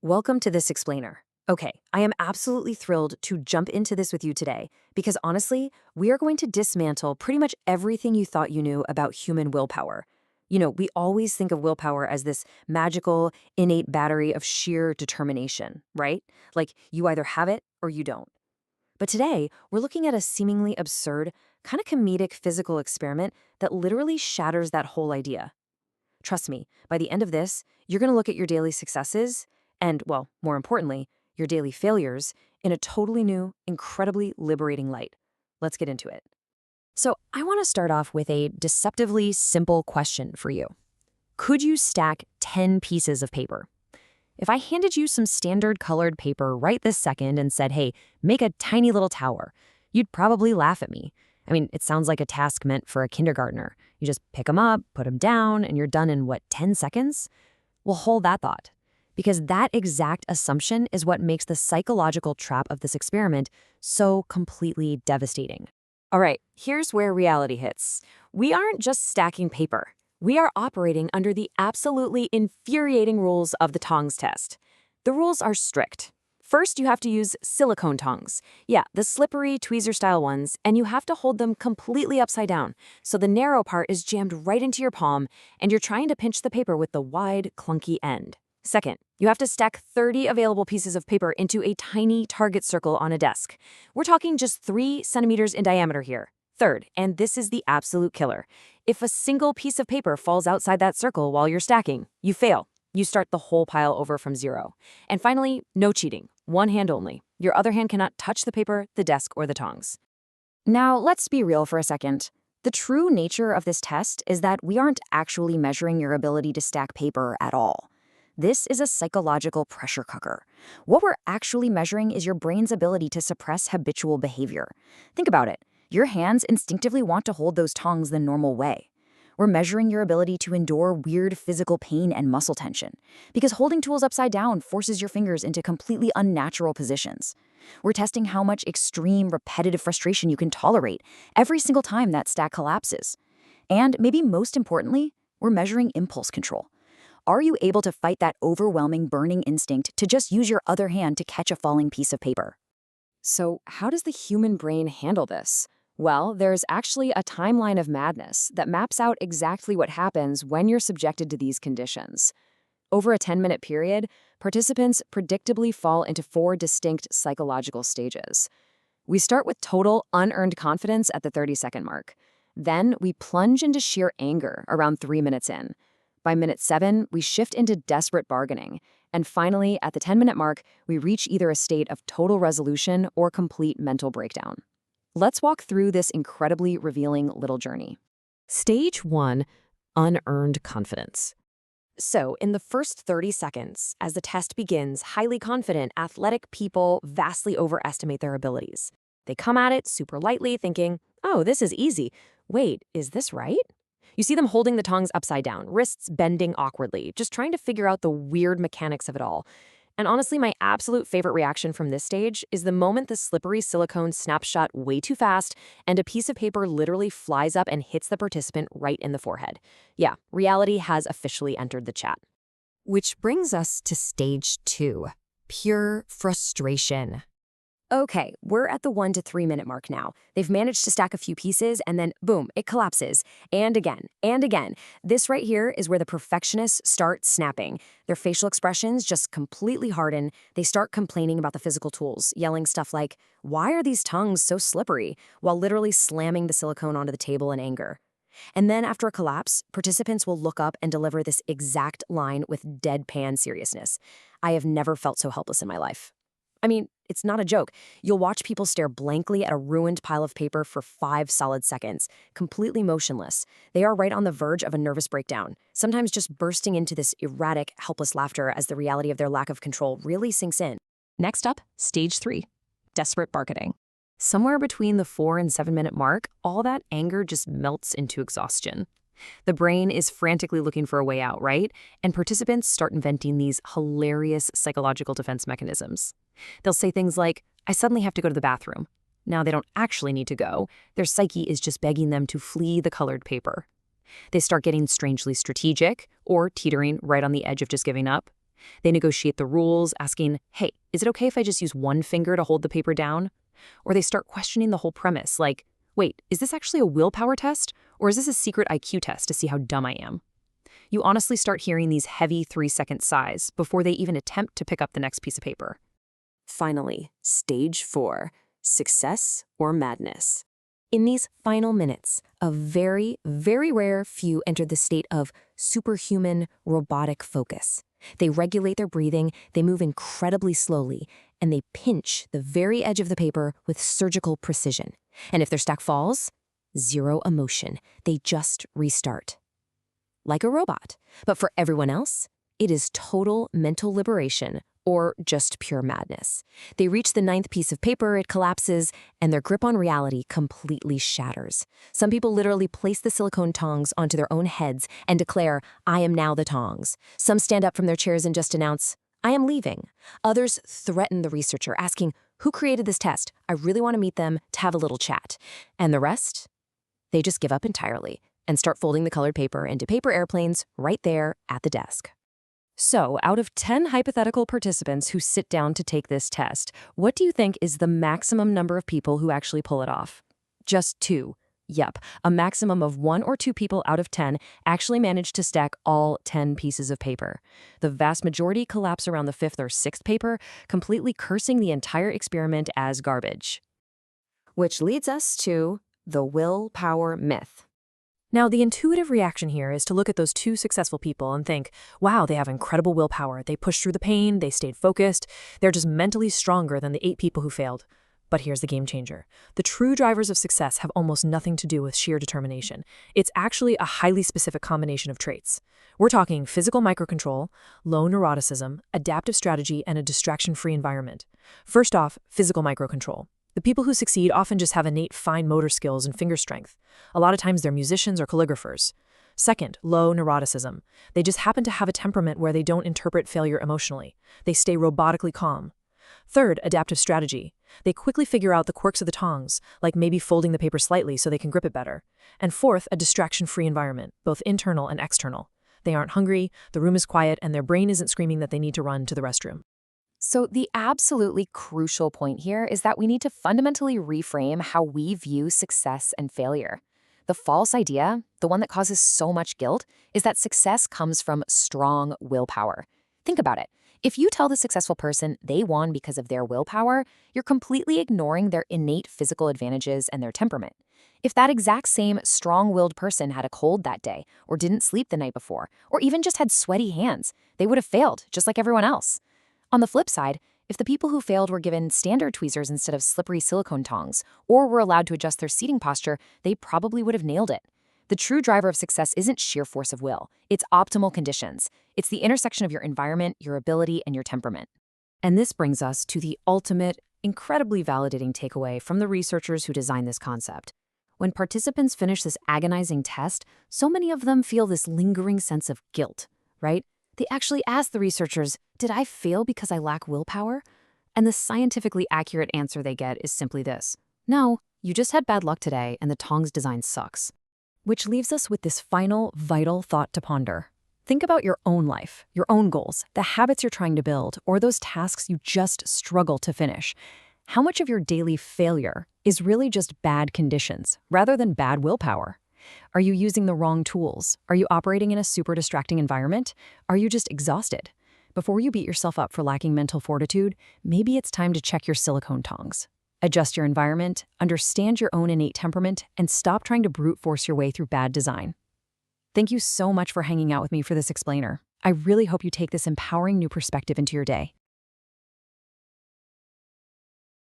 Welcome to this explainer. Okay, I am absolutely thrilled to jump into this with you today because honestly, we are going to dismantle pretty much everything you thought you knew about human willpower. We always think of willpower as this magical, innate battery of sheer determination, right? Like you either have it or you don't. But today, we're looking at a seemingly absurd, kind of comedic physical experiment that literally shatters that whole idea. Trust me, by the end of this, you're going to look at your daily successes and, well, more importantly, your daily failures in a totally new, incredibly liberating light. Let's get into it. So, I want to start off with a deceptively simple question for you. Could you stack 10 pieces of paper? If I handed you some standard colored paper right this second and said, hey, make a tiny little tower, you'd probably laugh at me. I mean, it sounds like a task meant for a kindergartner. You just pick them up, put them down, and you're done in, 10 seconds? Well, hold that thought. Because that exact assumption is what makes the psychological trap of this experiment so completely devastating. All right, here's where reality hits. We aren't just stacking paper. We are operating under the absolutely infuriating rules of the Tongs test. The rules are strict. First, you have to use silicone tongs. Yeah, the slippery tweezer-style ones, and you have to hold them completely upside down, so the narrow part is jammed right into your palm, and you're trying to pinch the paper with the wide, clunky end. Second, you have to stack 30 available pieces of paper into a tiny target circle on a desk. We're talking just 3 centimeters in diameter here. Third, and this is the absolute killer, if a single piece of paper falls outside that circle while you're stacking, you fail. You start the whole pile over from zero. And finally, no cheating. One hand only. Your other hand cannot touch the paper, the desk, or the tongs. Now, let's be real for a second. The true nature of this test is that we aren't actually measuring your ability to stack paper at all. This is a psychological pressure cooker. What we're actually measuring is your brain's ability to suppress habitual behavior. Think about it. Your hands instinctively want to hold those tongs the normal way. We're measuring your ability to endure weird physical pain and muscle tension, because holding tools upside down forces your fingers into completely unnatural positions. We're testing how much extreme, repetitive frustration you can tolerate every single time that stack collapses. And maybe most importantly, we're measuring impulse control. Are you able to fight that overwhelming burning instinct to just use your other hand to catch a falling piece of paper? So, how does the human brain handle this? Well, there's actually a timeline of madness that maps out exactly what happens when you're subjected to these conditions. Over a 10-minute period, participants predictably fall into 4 distinct psychological stages. We start with total, unearned confidence at the 30-second mark. Then, we plunge into sheer anger around 3 minutes in. By minute 7, we shift into desperate bargaining. And finally, at the 10-minute mark, we reach either a state of total resolution or complete mental breakdown. Let's walk through this incredibly revealing little journey. Stage 1, unearned confidence. So, in the first 30 seconds, as the test begins, highly confident, athletic people vastly overestimate their abilities. They come at it super lightly, thinking, oh, this is easy. Wait, is this right? You see them holding the tongs upside down, wrists bending awkwardly, just trying to figure out the weird mechanics of it all. And honestly, my absolute favorite reaction from this stage is the moment the slippery silicone snaps shut way too fast and a piece of paper literally flies up and hits the participant right in the forehead. Yeah, reality has officially entered the chat. Which brings us to stage 2, pure frustration. Okay, we're at the 1 to 3 minute mark now. They've managed to stack a few pieces and then boom, it collapses. And again, and again. This right here is where the perfectionists start snapping. Their facial expressions just completely harden. They start complaining about the physical tools, yelling stuff like, why are these tongues so slippery? While literally slamming the silicone onto the table in anger. And then after a collapse, participants will look up and deliver this exact line with deadpan seriousness. I have never felt so helpless in my life. I mean, it's not a joke. You'll watch people stare blankly at a ruined pile of paper for 5 solid seconds, completely motionless. They are right on the verge of a nervous breakdown, sometimes just bursting into this erratic, helpless laughter as the reality of their lack of control really sinks in. Next up, stage 3, desperate bargaining. Somewhere between the 4 and 7 minute mark, all that anger just melts into exhaustion. The brain is frantically looking for a way out, right? And participants start inventing these hilarious psychological defense mechanisms. They'll say things like, I suddenly have to go to the bathroom. Now they don't actually need to go. Their psyche is just begging them to flee the colored paper. They start getting strangely strategic or teetering right on the edge of just giving up. They negotiate the rules, asking, hey, is it okay if I just use one finger to hold the paper down? Or they start questioning the whole premise, like, wait, is this actually a willpower test? Or is this a secret IQ test to see how dumb I am? You honestly start hearing these heavy 3-second sighs before they even attempt to pick up the next piece of paper. Finally, stage 4, success or madness. In these final minutes, a very, very rare few enter the state of superhuman robotic focus. They regulate their breathing, they move incredibly slowly, and they pinch the very edge of the paper with surgical precision. And if their stack falls, zero emotion. They just restart. Like a robot. But for everyone else, it is total mental liberation or just pure madness. They reach the 9th piece of paper, it collapses, and their grip on reality completely shatters. Some people literally place the silicone tongs onto their own heads and declare, I am now the tongs. Some stand up from their chairs and just announce, I am leaving. Others threaten the researcher, asking, who created this test? I really want to meet them to have a little chat. And the rest? They just give up entirely and start folding the colored paper into paper airplanes right there at the desk. So, out of 10 hypothetical participants who sit down to take this test, what do you think is the maximum number of people who actually pull it off? Just 2. Yep, a maximum of 1 or 2 people out of 10 actually manage to stack all 10 pieces of paper. The vast majority collapse around the 5th or 6th paper, completely cursing the entire experiment as garbage. Which leads us to the willpower myth. Now, the intuitive reaction here is to look at those 2 successful people and think, wow, they have incredible willpower. They pushed through the pain, they stayed focused, they're just mentally stronger than the 8 people who failed. But here's the game changer. The true drivers of success have almost nothing to do with sheer determination. It's actually a highly specific combination of traits. We're talking physical microcontrol, low neuroticism, adaptive strategy, and a distraction-free environment. First off, physical microcontrol. The people who succeed often just have innate fine motor skills and finger strength. A lot of times they're musicians or calligraphers. Second, low neuroticism. They just happen to have a temperament where they don't interpret failure emotionally. They stay robotically calm. Third, adaptive strategy. They quickly figure out the quirks of the tongs, like maybe folding the paper slightly so they can grip it better. And fourth, a distraction-free environment, both internal and external. They aren't hungry, the room is quiet, and their brain isn't screaming that they need to run to the restroom. So the absolutely crucial point here is that we need to fundamentally reframe how we view success and failure. The false idea, the one that causes so much guilt, is that success comes from strong willpower. Think about it. If you tell the successful person they won because of their willpower, you're completely ignoring their innate physical advantages and their temperament. If that exact same strong-willed person had a cold that day, or didn't sleep the night before, or even just had sweaty hands, they would have failed, just like everyone else. On the flip side, if the people who failed were given standard tweezers instead of slippery silicone tongs, or were allowed to adjust their seating posture, they probably would have nailed it. The true driver of success isn't sheer force of will, it's optimal conditions. It's the intersection of your environment, your ability, and your temperament. And this brings us to the ultimate, incredibly validating takeaway from the researchers who designed this concept. When participants finish this agonizing test, so many of them feel this lingering sense of guilt, right? They actually ask the researchers, did I fail because I lack willpower? And the scientifically accurate answer they get is simply this. No, you just had bad luck today and the tongs design sucks. Which leaves us with this final, vital thought to ponder. Think about your own life, your own goals, the habits you're trying to build, or those tasks you just struggle to finish. How much of your daily failure is really just bad conditions rather than bad willpower? Are you using the wrong tools? Are you operating in a super distracting environment? Are you just exhausted? Before you beat yourself up for lacking mental fortitude, maybe it's time to check your silicone tongs. Adjust your environment, understand your own innate temperament, and stop trying to brute force your way through bad design. Thank you so much for hanging out with me for this explainer. I really hope you take this empowering new perspective into your day.